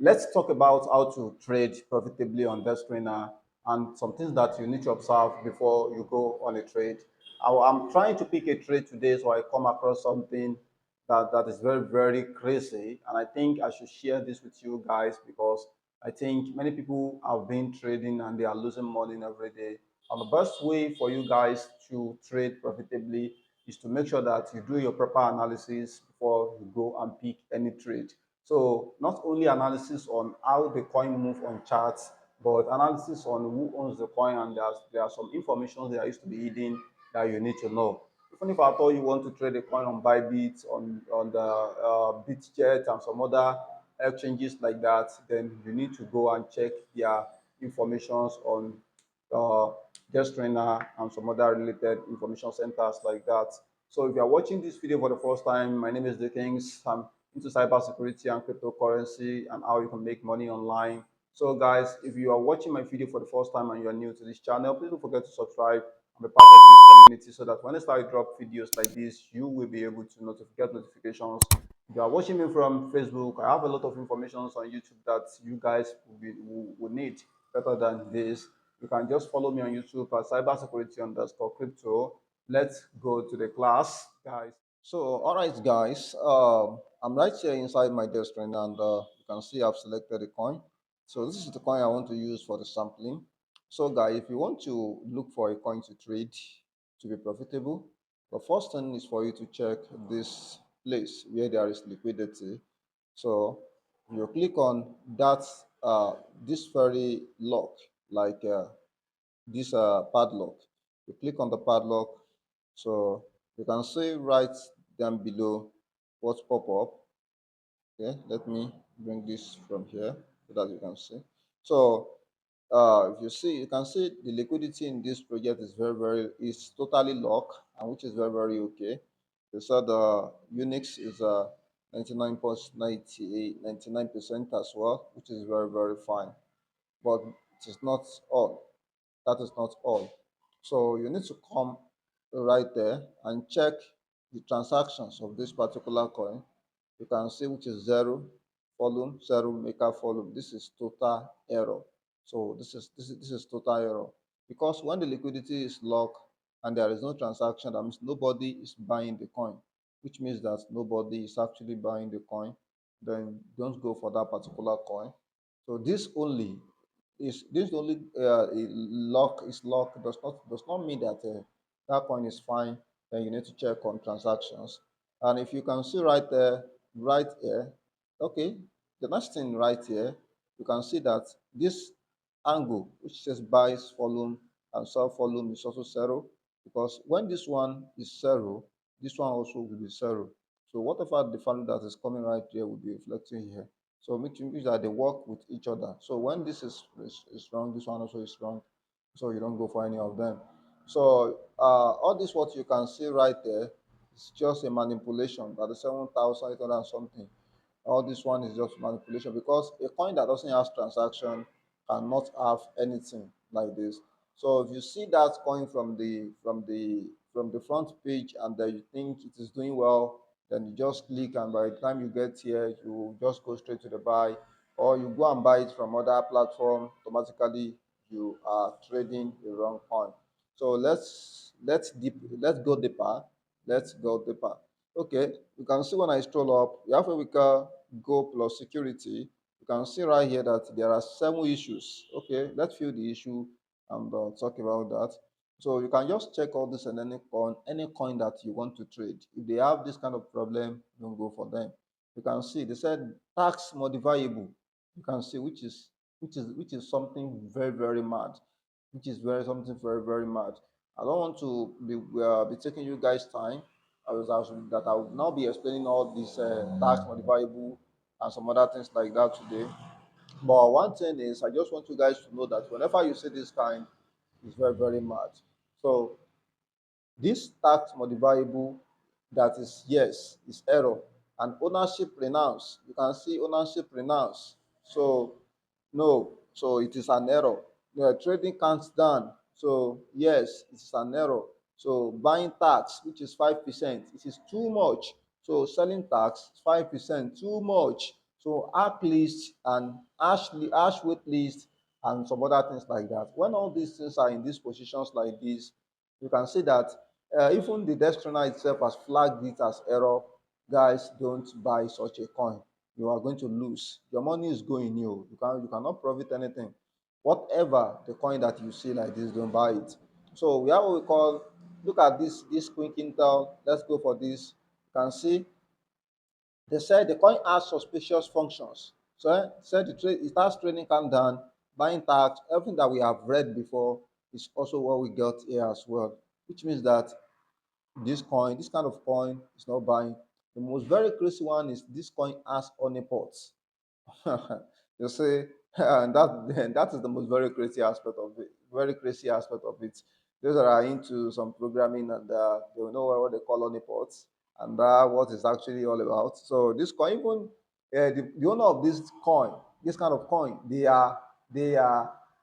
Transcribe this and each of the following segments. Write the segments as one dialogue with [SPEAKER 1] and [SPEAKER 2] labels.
[SPEAKER 1] let's talk about how to trade profitably on DexScreener and some things that you need to observe before you go on a trade. I'm trying to pick a trade today, so I come across something that is very, very crazy. And I think I should share this with you guys because I think many people have been trading and they are losing money every day. And the best way for you guys to trade profitably is to make sure that you do your proper analysis before you go and pick any trade. So not only analysis on how the coin move on charts, but analysis on who owns the coin, and there are some information that used to be hidden that you need to know. Even if at all you want to trade a coin on Bybit, on the BitJet and some other exchanges like that, then you need to go and check their informations on uh, guest trainer and some other related information centers like that. So if you are watching this video for the first time, my name is The Kings. I'm into cybersecurity and cryptocurrency and how you can make money online. So guys, if you are watching my video for the first time and you are new to this channel, please don't forget to subscribe and be part of this community so that when I start drop videos like this, you will be able to get notifications. If you are watching me from Facebook, I have a lot of information on YouTube that you guys will need better than this. You can just follow me on YouTube at cybersecurity_crypto. Let's go to the class, guys. So, all right, guys, I'm right here inside my desk right now, and you can see I've selected a coin. So this is the coin I want to use for the sampling. So, guys, if you want to look for a coin to trade to be profitable, the first thing is for you to check this place where there is liquidity. So you click on that this very lock, like this padlock. You click on the padlock, so you can see right down below what pop up. Okay, let me bring this from here so that you can see. So if you see, you can see the liquidity in this project is is totally locked, and which is very okay. They said the Unix is 99.99% as well, which is very fine. But it is not all. That is not all. So you need to come right there and check the transactions of this particular coin. You can see which is zero volume, zero maker volume. This is total error. So this is total error, because when the liquidity is locked and there is no transaction, that means nobody is buying the coin, which means that nobody is actually buying the coin. Then don't go for that particular coin. So this only lock is lock does not mean that that coin is fine. Then you need to check on transactions. And if you can see right there, right here, okay, the next thing right here, you can see that this angle which says buys volume and sell volume is also zero, because when this one is zero, this one also will be zero. So whatever the value that is coming right here will be reflecting here. So make sure that they work with each other. So when this is wrong, this one also is wrong. So you don't go for any of them. So all this what you can see right there is just a manipulation. That is 7,800 and something. All this one is just manipulation, because a coin that doesn't have transaction cannot have anything like this. So if you see that coin from the front page and then you think it is doing well, then you just click, and by the time you get here, you just go straight to the buy, or you go and buy it from other platform. Automatically you are trading the wrong coin. So let's go deeper. Let's go deeper. Okay, you can see when I stroll up, you have a weaker go plus security. You can see right here that there are 7 issues. Okay, let's fill the issue and talk about that. So you can just check all this, and any coin that you want to trade. If they have this kind of problem, don't go for them. You can see they said tax modifiable. You can see which is something very mad, which is very something very mad. I don't want to be taking you guys time. That I will now be explaining all these tax modifiable and some other things like that today. But one thing is, I just want you guys to know that whenever you see this kind, it's very mad. So this tax modifiable, that is yes, is error, and ownership renounced. You can see ownership renounced. So no, so it is an error. The trading counts down. So yes, it is an error. So buying tax, which is 5%, it is too much. So selling tax 5%, too much. So arc list and hash weight list and some other things like that. When all these things are in these positions like this, you can see that even the DexScreener itself has flagged it as error. Guys, don't buy such a coin. You are going to lose. Your money is going new. You cannot profit anything. Whatever the coin that you see like this, don't buy it. So we have what we call, look at this quick intel. Let's go for this. You can see they said the coin has suspicious functions. So said the trade it starts trading calm down, buying tax, everything that we have read before is also what we got here as well. Which means that this kind of coin is not buying. The most very crazy one is this coin has honeypots. You see, and that is the most very crazy aspect of it. Very crazy aspect of it. Those that are into some programming and they will know what they call honeypots and what it's actually all about. So this coin, even the owner of this coin, this kind of coin, they are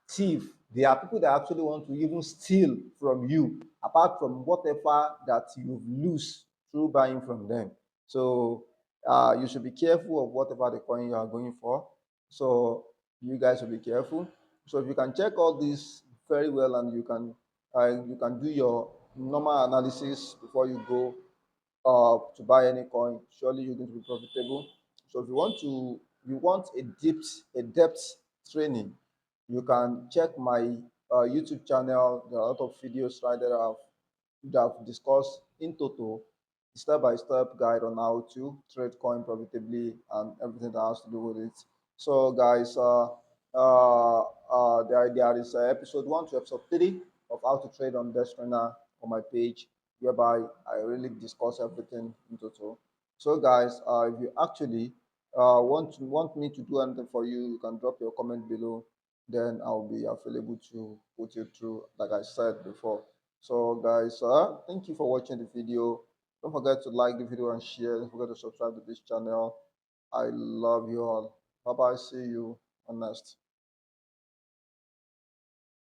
[SPEAKER 1] thief. They are people that actually want to even steal from you, apart from whatever that you lose through buying from them. So you should be careful of whatever the coin you are going for. So you guys should be careful. So if you can check all this very well and you can do your normal analysis before you go to buy any coin, surely you're going to be profitable. So if you want a depth training, you can check my YouTube channel. There are a lot of videos right there that have discussed in total step by step guide on how to trade coin profitably and everything that has to do with it. So guys, there is episode 1 to episode 3 of how to trade on DexScreener on my page, whereby I really discuss everything in total. So guys, if you actually want me to do anything for you, you can drop your comment below. Then I'll be available to put you through, like I said before. So guys, thank you for watching the video. Don't forget to like the video and share. Don't forget to subscribe to this channel. I love you all. Bye bye. See you on next.